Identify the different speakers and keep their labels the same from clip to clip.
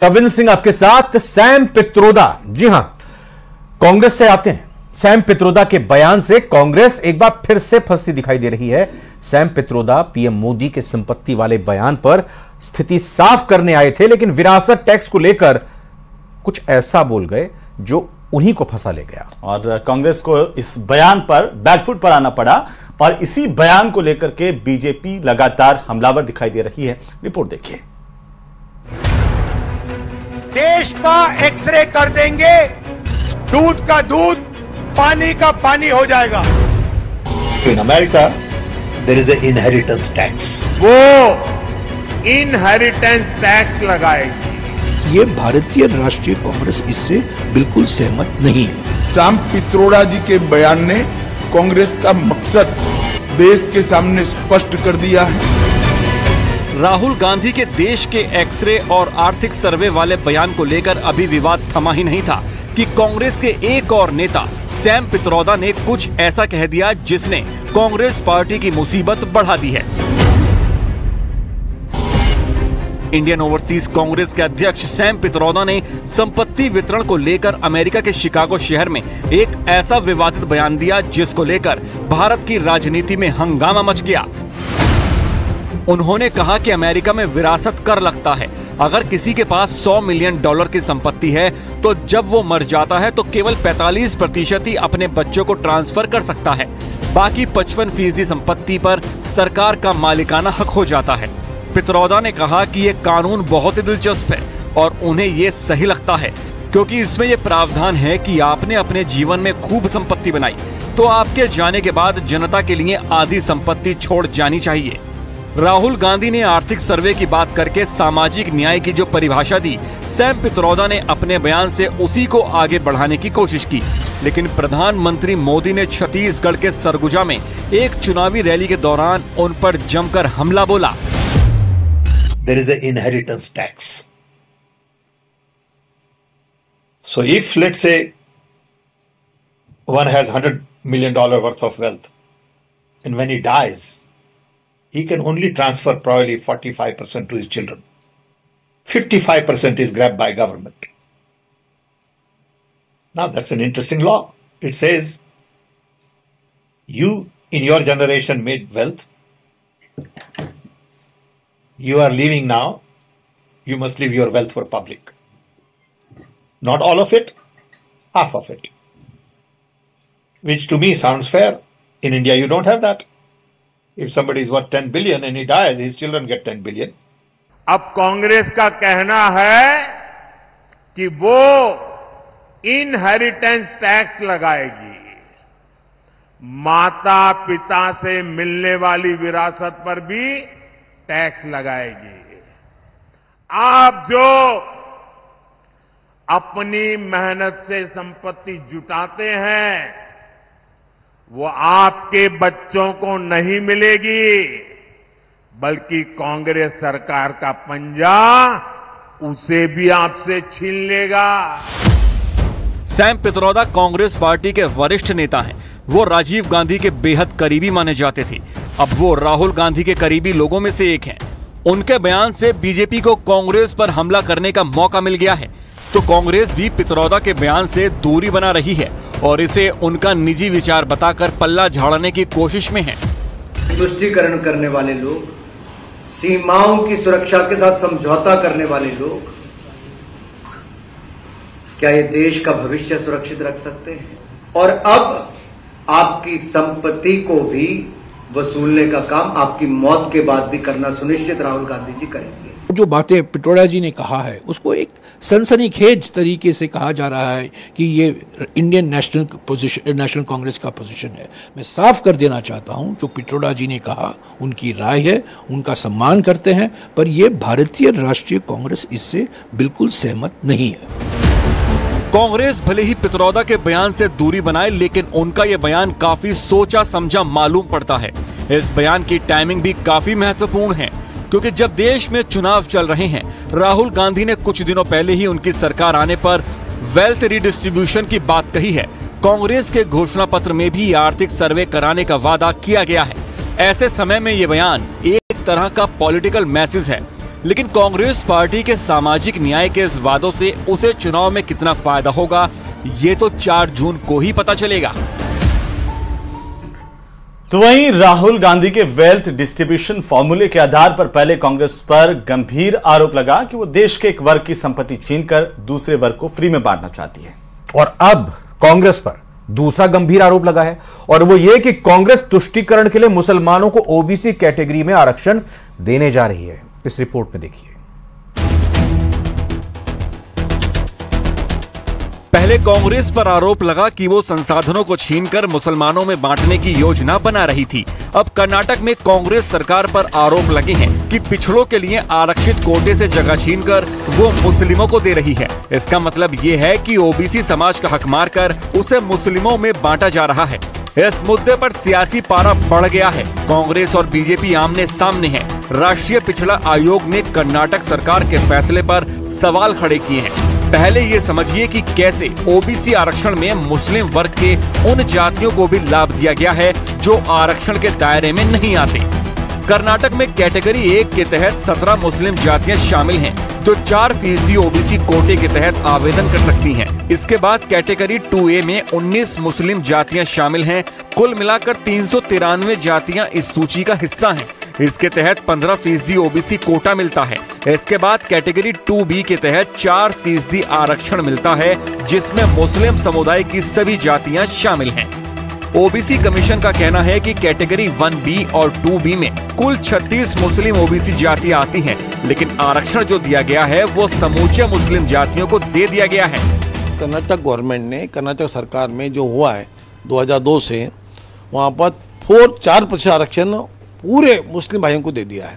Speaker 1: रविंद्र सिंह आपके साथ। सैम पित्रोदा, जी हां, कांग्रेस से आते हैं। सैम पित्रोदा के बयान से कांग्रेस एक बार फिर से फंसती दिखाई दे रही है। सैम पित्रोदा पीएम मोदी के संपत्ति वाले बयान पर स्थिति साफ करने आए थे, लेकिन विरासत टैक्स को लेकर कुछ ऐसा बोल गए जो उन्हीं को फंसा ले गया
Speaker 2: और कांग्रेस को इस बयान पर बैकफुट पर आना पड़ा और इसी बयान को लेकर के बीजेपी लगातार हमलावर दिखाई दे रही है। रिपोर्ट देखिए।
Speaker 3: देश का एक्सरे कर देंगे, दूध का दूध, पानी का पानी हो जाएगा।
Speaker 4: In America, there is an inheritance tax.
Speaker 3: वो इनहेरिटेंस टैक्स लगाएगी।
Speaker 5: ये भारतीय राष्ट्रीय कांग्रेस इससे बिल्कुल सहमत नहीं है।
Speaker 6: सैम पित्रोदा जी के बयान ने कांग्रेस का मकसद देश के सामने स्पष्ट कर दिया है।
Speaker 7: राहुल गांधी के देश के एक्सरे और आर्थिक सर्वे वाले बयान को लेकर अभी विवाद थमा ही नहीं था कि कांग्रेस के एक और नेता सैम पित्रोदा ने कुछ ऐसा कह दिया जिसने कांग्रेस पार्टी की मुसीबत बढ़ा दी है। इंडियन ओवरसीज कांग्रेस के अध्यक्ष सैम पित्रोदा ने संपत्ति वितरण को लेकर अमेरिका के शिकागो शहर में एक ऐसा विवादित बयान दिया जिसको लेकर भारत की राजनीति में हंगामा मच गया। उन्होंने कहा कि अमेरिका में विरासत कर लगता है। अगर किसी के पास $100 मिलियन की संपत्ति है तो जब वो मर जाता है तो केवल 45% ही अपने बच्चों को ट्रांसफर कर सकता है। बाकी 55% संपत्ति पर सरकार का मालिकाना हक हो जाता है। पित्रोदा ने कहा कि ये कानून बहुत ही दिलचस्प है और उन्हें ये सही लगता है क्योंकि इसमें ये प्रावधान है कि आपने अपने जीवन में खूब संपत्ति बनाई तो आपके जाने के बाद जनता के लिए आधी संपत्ति छोड़ जानी चाहिए। राहुल गांधी ने आर्थिक सर्वे की बात करके सामाजिक न्याय की जो परिभाषा दी, सैम पित्रोदा ने अपने बयान से उसी को आगे बढ़ाने की कोशिश की। लेकिन प्रधानमंत्री मोदी ने छत्तीसगढ़ के सरगुजा में एक चुनावी रैली के दौरान उन पर जमकर हमला बोला।
Speaker 4: There is an inheritance tax. So if let's say one has $100 million worth of wealth and when he dies, he can only transfer probably 45% to his children. 55% is grabbed by government. Now that's an interesting law. It says you in your generation made wealth. You are leaving now. You must leave your wealth for public. Not all of it, half of it. Which to me sounds fair. In India you don't have that. If somebody is worth 10 billion and he dies, his children get 10 billion.
Speaker 3: अब कांग्रेस का कहना है कि वो inheritance tax लगाएगी। माता पिता से मिलने वाली विरासत पर भी टैक्स लगाएगी। आप जो अपनी मेहनत से संपत्ति जुटाते हैं वो आपके बच्चों को नहीं मिलेगी, बल्कि कांग्रेस सरकार का पंजा उसे भी आपसे छीन लेगा।
Speaker 7: सैम पित्रोदा कांग्रेस पार्टी के वरिष्ठ नेता हैं। वो राजीव गांधी के बेहद करीबी माने जाते थे। अब वो राहुल गांधी के करीबी लोगों में से एक हैं। उनके बयान से बीजेपी को कांग्रेस पर हमला करने का मौका मिल गया है, तो कांग्रेस भी पित्रोदा के बयान से दूरी बना रही है और इसे उनका निजी विचार बताकर पल्ला झाड़ने की कोशिश में है।
Speaker 8: तुष्टीकरण करने वाले लोग, सीमाओं की सुरक्षा के साथ समझौता करने वाले लोग, क्या ये देश का भविष्य सुरक्षित रख सकते हैं? और अब आपकी संपत्ति को भी वसूलने का काम आपकी मौत के बाद भी करना सुनिश्चित राहुल गांधी जी करेंगे।
Speaker 5: जो बातें पित्रोदा जी ने कहा है उसको एक सनसनीखेज तरीके से कहा जा रहा है कि ये इंडियन नेशनल कांग्रेस का पोजीशन है। मैं साफ कर देना चाहता हूं, जो पित्रोदा जी ने कहा उनकी राय है, उनका सम्मान करते हैं, पर ये भारतीय राष्ट्रीय कांग्रेस इससे बिल्कुल सहमत नहीं है।
Speaker 7: कांग्रेस भले ही पित्रोदा के बयान से दूरी बनाए, लेकिन उनका यह बयान काफी सोचा समझा मालूम पड़ता है। इस बयान की टाइमिंग भी काफी महत्वपूर्ण है क्योंकि जब देश में चुनाव चल रहे हैं, राहुल गांधी ने कुछ दिनों पहले ही उनकी सरकार आने पर वेल्थ रिडिस्ट्रीब्यूशन की बात कही है। कांग्रेस के घोषणा पत्र में भी आर्थिक सर्वे कराने का वादा किया गया है। ऐसे समय में ये बयान एक तरह का पॉलिटिकल मैसेज है। लेकिन कांग्रेस पार्टी के सामाजिक न्याय के इस वादों से उसे चुनाव में कितना फायदा होगा, ये तो 4 जून को ही पता चलेगा।
Speaker 2: तो वहीं राहुल गांधी के वेल्थ डिस्ट्रीब्यूशन फॉर्मूले के आधार पर पहले कांग्रेस पर गंभीर आरोप लगा कि वो देश के एक वर्ग की संपत्ति छीनकर दूसरे वर्ग को फ्री में बांटना चाहती है।
Speaker 1: और अब कांग्रेस पर दूसरा गंभीर आरोप लगा है, और वो ये कि कांग्रेस तुष्टीकरण के लिए मुसलमानों को ओबीसी कैटेगरी में आरक्षण देने जा रही है। इस रिपोर्ट में देखिए।
Speaker 7: पहले कांग्रेस पर आरोप लगा कि वो संसाधनों को छीनकर मुसलमानों में बांटने की योजना बना रही थी। अब कर्नाटक में कांग्रेस सरकार पर आरोप लगे हैं कि पिछड़ों के लिए आरक्षित कोटे से जगह छीनकर वो मुस्लिमों को दे रही है। इसका मतलब ये है कि ओबीसी समाज का हक मारकर उसे मुस्लिमों में बांटा जा रहा है। इस मुद्दे पर सियासी पारा बढ़ गया है। कांग्रेस और बीजेपी आमने सामने हैं। राष्ट्रीय पिछड़ा आयोग ने कर्नाटक सरकार के फैसले पर सवाल खड़े किए हैं। पहले ये समझिए कि कैसे ओबीसी आरक्षण में मुस्लिम वर्ग के उन जातियों को भी लाभ दिया गया है जो आरक्षण के दायरे में नहीं आते। कर्नाटक में कैटेगरी 1 के तहत 17 मुस्लिम जातियां शामिल हैं, जो 4% ओबीसी कोटे के तहत आवेदन कर सकती हैं। इसके बाद कैटेगरी 2A में 19 मुस्लिम जातियां शामिल हैं। कुल मिलाकर 393 जातियां इस सूची का हिस्सा हैं। इसके तहत 15% ओबीसी कोटा मिलता है। इसके बाद कैटेगरी 2B के तहत 4% आरक्षण मिलता है, जिसमें मुस्लिम समुदाय की सभी जातियां शामिल हैं। ओबीसी कमीशन का कहना है कि कैटेगरी 1B और 2B में कुल 36 मुस्लिम ओबीसी जातियां आती हैं, लेकिन आरक्षण जो दिया गया है वो समूचे मुस्लिम जातियों को दे दिया गया है।
Speaker 5: कर्नाटक गवर्नमेंट ने, कर्नाटक सरकार में जो हुआ है 2002 से, वहाँ पर 4% आरक्षण पूरे मुस्लिम भाइयों को दे दिया है।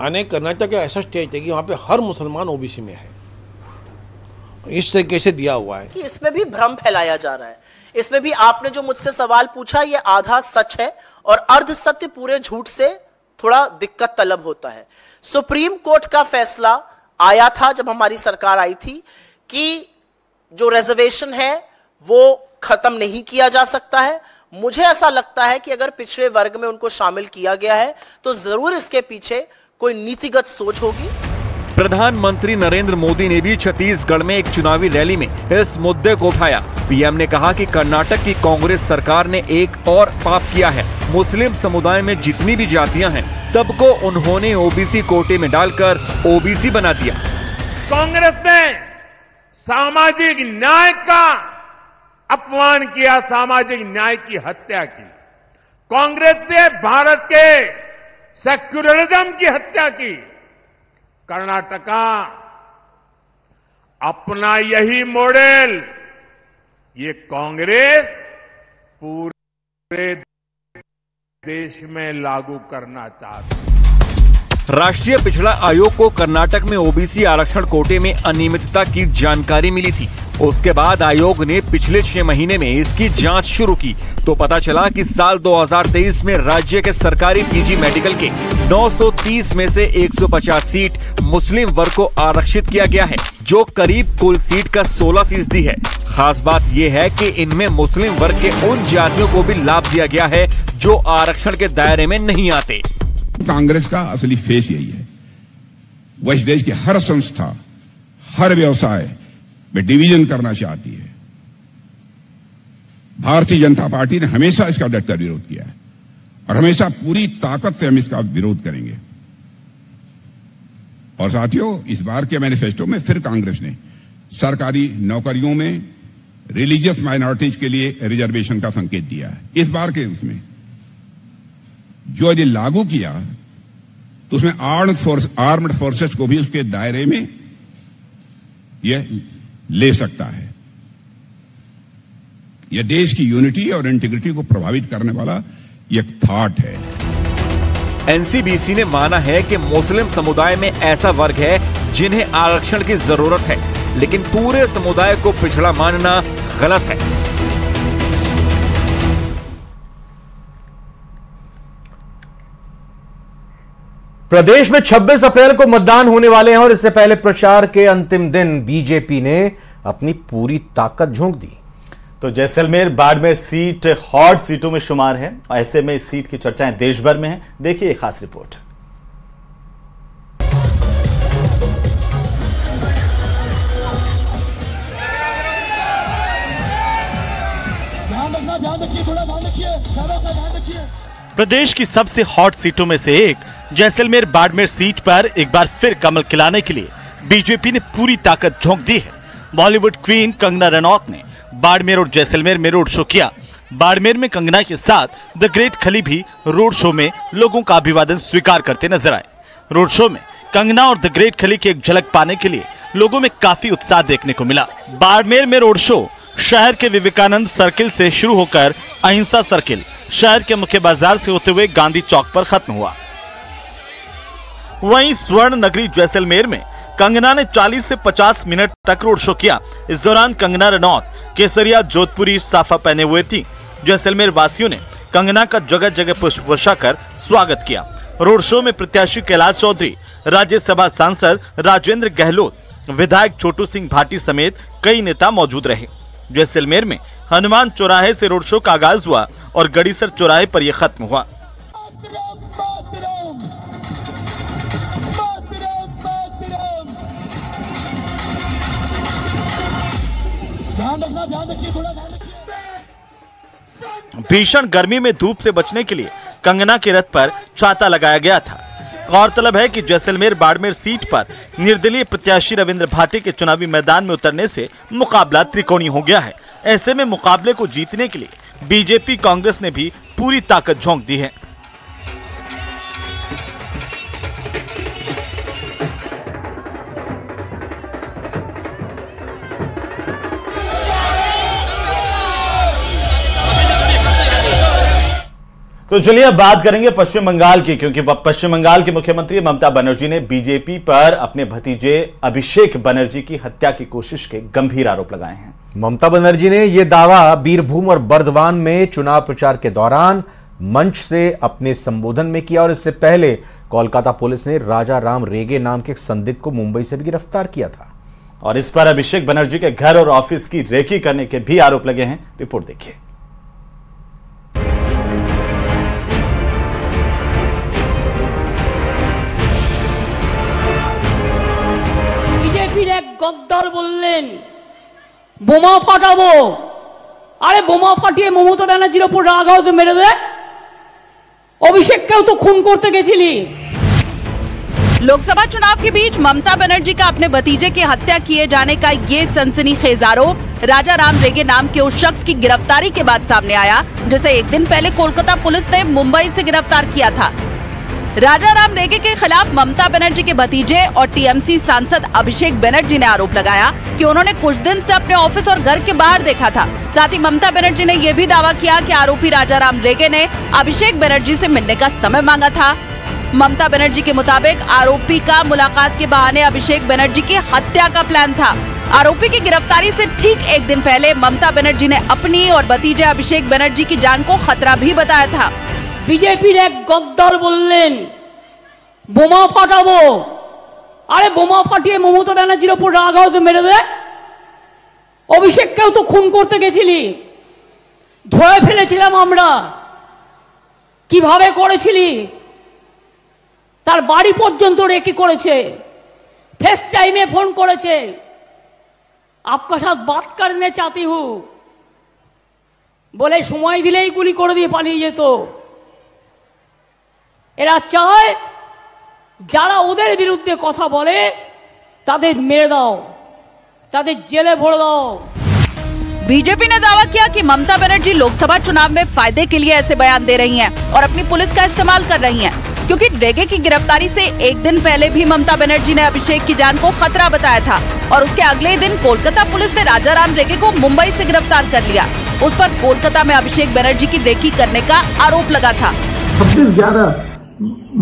Speaker 5: यानी कर्नाटक का ऐसा स्टेट है कि वहाँ पे हर मुसलमान ओबीसी में है। इस तरीके से दिया हुआ है
Speaker 9: कि इसमें भी भ्रम फैलाया जा रहा है। इसमें भी आपने जो मुझसे सवाल पूछा, ये आधा सच है और अर्ध सत्य पूरे झूठ से थोड़ा दिक्कत तलब होता है। सुप्रीम कोर्ट का फैसला आया था जब हमारी सरकार आई थी कि जो रिजर्वेशन है वो खत्म नहीं किया जा सकता है। मुझे ऐसा लगता है कि अगर पिछड़े वर्ग में उनको शामिल किया गया है तो जरूर इसके पीछे कोई नीतिगत सोच होगी।
Speaker 7: प्रधानमंत्री नरेंद्र मोदी ने भी छत्तीसगढ़ में एक चुनावी रैली में इस मुद्दे को उठाया। पीएम ने कहा कि कर्नाटक की कांग्रेस सरकार ने एक और पाप किया है। मुस्लिम समुदाय में जितनी भी जातियां हैं, सबको उन्होंने ओबीसी कोटे में डालकर ओबीसी बना दिया।
Speaker 3: कांग्रेस ने सामाजिक न्याय का अपमान किया, सामाजिक न्याय की हत्या की। कांग्रेस ने भारत के सेक्युलरिज्म की हत्या की। कर्नाटका अपना यही मॉडल ये कांग्रेस पूरे देश में लागू करना चाहती है।
Speaker 7: राष्ट्रीय पिछड़ा आयोग को कर्नाटक में ओबीसी आरक्षण कोटे में अनियमितता की जानकारी मिली थी। उसके बाद आयोग ने पिछले 6 महीने में इसकी जांच शुरू की तो पता चला कि साल 2023 में राज्य के सरकारी पीजी मेडिकल के 930 में से 150 सीट मुस्लिम वर्ग को आरक्षित किया गया है, जो करीब कुल सीट का 16% है। खास बात यह है कि इनमें मुस्लिम वर्ग के उन जातियों को भी लाभ दिया गया है जो आरक्षण के दायरे में नहीं आते।
Speaker 10: कांग्रेस का असली फेस यही है। वह इस देश की हर संस्था, हर व्यवसाय में डिवीजन करना चाहती है। भारतीय जनता पार्टी ने हमेशा इसका डटकर विरोध किया है और हमेशा पूरी ताकत से हम इसका विरोध करेंगे। और साथियों, इस बार के मैनिफेस्टो में फिर कांग्रेस ने सरकारी नौकरियों में रिलीजियस माइनॉरिटीज के लिए रिजर्वेशन का संकेत दिया है। इस बार के उसमें जो यदि लागू किया तो उसमें आर्म्ड फोर्सेस को भी उसके दायरे में यह ले सकता है। यह देश की यूनिटी और इंटीग्रिटी को प्रभावित करने वाला एक थॉट है।
Speaker 7: एनसीबीसी ने माना है कि मुस्लिम समुदाय में ऐसा वर्ग है जिन्हें आरक्षण की जरूरत है, लेकिन पूरे समुदाय को पिछड़ा मानना गलत है।
Speaker 1: प्रदेश में 26 अप्रैल को मतदान होने वाले हैं और इससे पहले प्रचार के अंतिम दिन बीजेपी ने अपनी पूरी ताकत झोंक दी।
Speaker 2: तो जैसलमेर बाड़मेर सीट हॉट सीटों में शुमार है। ऐसे में इस सीट की चर्चाएं देश भर में हैं। देखिए एक खास रिपोर्ट। प्रदेश की सबसे हॉट सीटों में से एक जैसलमेर बाड़मेर सीट पर एक बार फिर कमल खिलाने के लिए बीजेपी ने पूरी ताकत झोंक दी है। बॉलीवुड क्वीन कंगना रनौत ने बाड़मेर और जैसलमेर में रोड शो किया। बाड़मेर में कंगना के साथ द ग्रेट खली भी रोड शो में लोगों का अभिवादन स्वीकार करते नजर आए। रोड शो में कंगना और द ग्रेट खली की एक झलक पाने के लिए लोगों में काफी उत्साह देखने को मिला। बाड़मेर में रोड शो शहर के विवेकानंद सर्किल से शुरू होकर अहिंसा सर्किल, शहर के मुख्य बाजार से होते हुए गांधी चौक पर खत्म हुआ। वहीं स्वर्ण नगरी जैसलमेर में कंगना ने 40 से 50 मिनट तक रोड शो किया। इस दौरान कंगना रनौत केसरिया जोधपुरी साफा पहने हुए थी। जैसलमेर वासियों ने कंगना का जगह जगह पुष्प वर्षा कर स्वागत किया। रोड शो में प्रत्याशी कैलाश चौधरी, राज्यसभा सांसद राजेंद्र गहलोत, विधायक छोटू सिंह भाटी समेत कई नेता मौजूद रहे। जैसलमेर में हनुमान चौराहे से रोड शो का आगाज हुआ और गड़ीसर चौराहे पर यह खत्म हुआ। भीषण गर्मी में धूप से बचने के लिए कंगना के रथ पर छाता लगाया गया था। गौरतलब है कि जैसलमेर बाड़मेर सीट पर निर्दलीय प्रत्याशी रविंद्र भाटी के चुनावी मैदान में उतरने से मुकाबला त्रिकोणीय हो गया है। ऐसे में मुकाबले को जीतने के लिए बीजेपी कांग्रेस ने भी पूरी ताकत झोंक दी है। तो चलिए अब बात करेंगे पश्चिम बंगाल की, क्योंकि पश्चिम बंगाल की मुख्यमंत्री ममता बनर्जी ने बीजेपी पर अपने भतीजे अभिषेक बनर्जी की हत्या की कोशिश के गंभीर आरोप लगाए हैं।
Speaker 1: ममता बनर्जी ने यह दावा बीरभूम और बर्दवान में चुनाव प्रचार के दौरान मंच से अपने संबोधन में किया और इससे पहले कोलकाता पुलिस ने राजा राम रेगे नाम के एक संदिग्ध को मुंबई से भी गिरफ्तार किया था।
Speaker 2: और इस पर अभिषेक बनर्जी के घर और ऑफिस की रेकी करने के भी आरोप लगे हैं। रिपोर्ट देखिए।
Speaker 11: गद्दार बोलें बोमा फाटाबो, अरे बोमा फाटिए ममता बनर्जीर ऊपर राग आओ तो मेरे दे, अभिषेक केও तो खून करते गेছিলি।
Speaker 12: लोकसभा चुनाव के बीच ममता बनर्जी का अपने भतीजे की हत्या किए जाने का ये सनसनीखेज आरोप राजा राम रेगे नाम के उस शख्स की गिरफ्तारी के बाद सामने आया, जिसे एक दिन पहले कोलकाता पुलिस ने मुंबई से गिरफ्तार किया था। राजा राम रेगे के खिलाफ ममता बनर्जी के भतीजे और टीएमसी सांसद अभिषेक बनर्जी ने आरोप लगाया कि उन्होंने कुछ दिन से अपने ऑफिस और घर के बाहर देखा था। साथ ही ममता बनर्जी ने यह भी दावा किया कि आरोपी राजा राम रेगे ने अभिषेक बनर्जी से मिलने का समय मांगा था। ममता बनर्जी के मुताबिक आरोपी का मुलाकात के बहाने अभिषेक बनर्जी की हत्या का प्लान था। आरोपी की गिरफ्तारी से ठीक एक दिन पहले ममता बनर्जी ने अपनी और भतीजे अभिषेक बनर्जी की जान को खतरा भी बताया था।
Speaker 11: बीजेपीर एक गद्दार बोलें बोमा फाटाबो, अरे बोमा फाटिए ममता बनर्जीर ऊपर राग आओ तो मेरे दे, अभिषेक केও तो खून करते गेছিলি, ধরে ফেলেছিলাম আমরা, কিভাবে করেছিলি, তার বাড়ি পর্যন্ত রেকি করেছে, फेस टाइम में फोन করেছে, आपका साथ बात करने चाहती हूँ, बोले সময় দিলেই গুলি করে দিয়ে পালিয়ে যেত। এরা চায় যারা ওদের বিরুদ্ধে কথা বলে তাদের মেরে দাও, তাদের জেলে ভরে দাও।
Speaker 12: बीजेपी ने दावा किया कि ममता बनर्जी लोकसभा चुनाव में फायदे के लिए ऐसे बयान दे रही हैं और अपनी पुलिस का इस्तेमाल कर रही हैं, क्योंकि रेगे की गिरफ्तारी से एक दिन पहले भी ममता बनर्जी ने अभिषेक की जान को खतरा बताया था और उसके अगले दिन कोलकाता पुलिस ने राजा राम रेगे को मुंबई से गिरफ्तार कर लिया। उस पर कोलकाता में अभिषेक बनर्जी की रेकी करने का आरोप लगा था।
Speaker 13: 26/11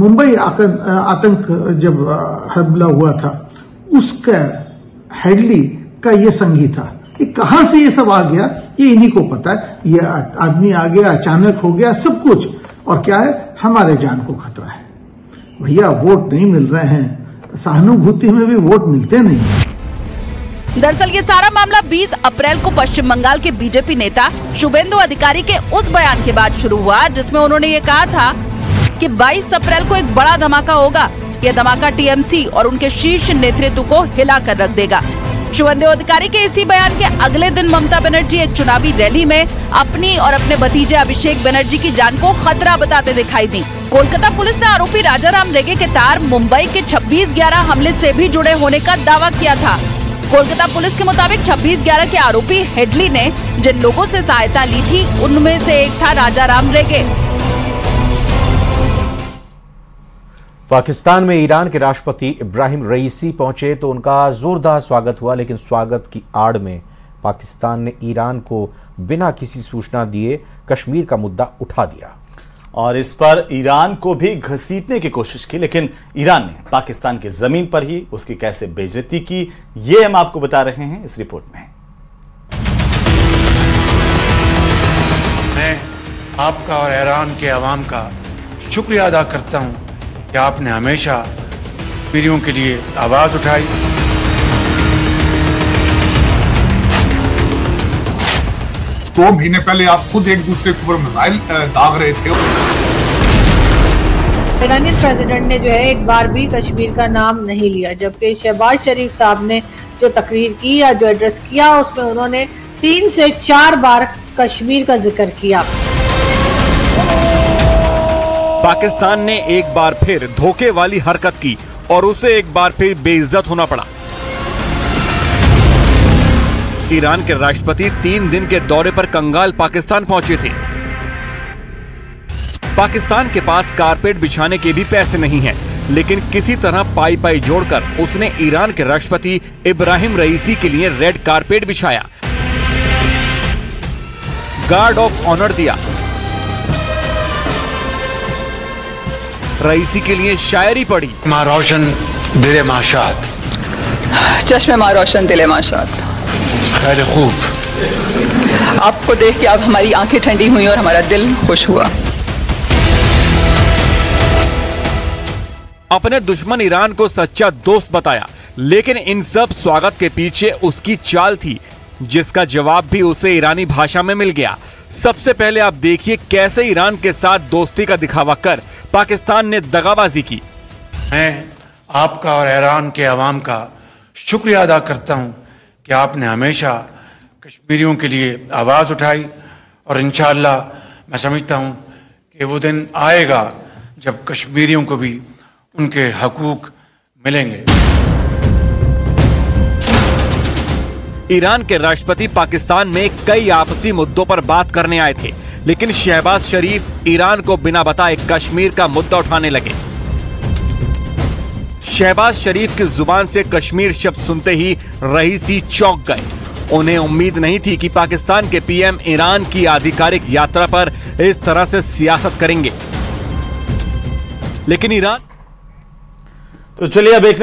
Speaker 13: मुंबई आतंक जब हमला हुआ था, उसका हेडली का ये संगी था। ये कहां से ये सब आ गया ये इन्हीं को पता है। ये आदमी आ गया, अचानक हो गया सब कुछ, और क्या है, हमारे जान को खतरा है। भैया वोट नहीं मिल रहे हैं, सहानुभूति में भी वोट मिलते नहीं।
Speaker 12: दरअसल ये सारा मामला 20 अप्रैल को पश्चिम बंगाल के बीजेपी नेता शुभेंदु अधिकारी के उस बयान के बाद शुरू हुआ, जिसमें उन्होंने ये कहा था कि 22 अप्रैल को एक बड़ा धमाका होगा। यह धमाका टीएमसी और उनके शीर्ष नेतृत्व को हिला कर रख देगा। शुभेंदु अधिकारी के इसी बयान के अगले दिन ममता बनर्जी एक चुनावी रैली में अपनी और अपने भतीजे अभिषेक बनर्जी की जान को खतरा बताते दिखाई दी। कोलकाता पुलिस ने आरोपी राजाराम रेगे के तार मुंबई के 26/11 हमले से भी जुड़े होने का दावा किया था। कोलकाता पुलिस के मुताबिक 26/11 के आरोपी हेडली ने जिन लोगों से सहायता ली थी उनमें से एक था राजाराम रेगे।
Speaker 1: पाकिस्तान में ईरान के राष्ट्रपति इब्राहिम रईसी पहुंचे तो उनका जोरदार स्वागत हुआ, लेकिन स्वागत की आड़ में पाकिस्तान ने ईरान को बिना किसी सूचना दिए कश्मीर का मुद्दा उठा दिया
Speaker 2: और इस पर ईरान को भी घसीटने की कोशिश की, लेकिन ईरान ने पाकिस्तान की जमीन पर ही उसकी कैसे बेइज्जती की, ये हम आपको बता रहे हैं इस रिपोर्ट में।
Speaker 14: मैं आपका और ईरान के अवाम का शुक्रिया अदा करता हूं कि आपने हमेशा पीढ़ियों के लिए आवाज उठाई।
Speaker 15: दो महीने पहले आप खुद एक दूसरे के ऊपर मिसाइल दाग रहे थे।
Speaker 16: ईरानी प्रेसिडेंट ने जो है एक बार भी कश्मीर का नाम नहीं लिया, जबकि शहबाज शरीफ साहब ने जो तकरीर की या जो एड्रेस किया उसमें उन्होंने 3 से 4 बार कश्मीर का जिक्र किया।
Speaker 7: पाकिस्तान ने एक बार फिर धोखे वाली हरकत की और उसे एक बार फिर बेइज्जत होना पड़ा। ईरान के राष्ट्रपति 3 दिन के दौरे पर कंगाल पाकिस्तान पहुंचे थे। पाकिस्तान के पास कारपेट बिछाने के भी पैसे नहीं हैं, लेकिन किसी तरह पाई पाई जोड़कर उसने ईरान के राष्ट्रपति इब्राहिम रईसी के लिए रेड कारपेट बिछाया, गार्ड ऑफ ऑनर दिया, रईसी के लिए शायरी पढ़ी।
Speaker 14: माँ रोशन दिले माशात,
Speaker 17: चश्मे माँ रोशन दिले माशात,
Speaker 14: खैर खूब।
Speaker 17: आपको देख के अब हमारी आंखें ठंडी हुई और हमारा दिल खुश हुआ।
Speaker 7: अपने दुश्मन ईरान को सच्चा दोस्त बताया, लेकिन इन सब स्वागत के पीछे उसकी चाल थी, जिसका जवाब भी उसे ईरानी भाषा में मिल गया। सबसे पहले आप देखिए कैसे ईरान के साथ दोस्ती का दिखावा कर पाकिस्तान ने दगाबाजी की।
Speaker 14: मैं आपका और ईरान के अवाम का शुक्रिया अदा करता हूं कि आपने हमेशा कश्मीरियों के लिए आवाज उठाई और इंशाअल्लाह मैं समझता हूं कि वो दिन आएगा जब कश्मीरियों को भी उनके हकूक मिलेंगे।
Speaker 7: ईरान के राष्ट्रपति पाकिस्तान में कई आपसी मुद्दों पर बात करने आए थे, लेकिन शहबाज शरीफ ईरान को बिना बताए कश्मीर का मुद्दा उठाने लगे। शहबाज शरीफ की जुबान से कश्मीर शब्द सुनते ही रईसी चौंक गए। उन्हें उम्मीद नहीं थी कि पाकिस्तान के पीएम ईरान की आधिकारिक यात्रा पर इस तरह से सियासत करेंगे, लेकिन ईरान
Speaker 2: तो चलिए अब एक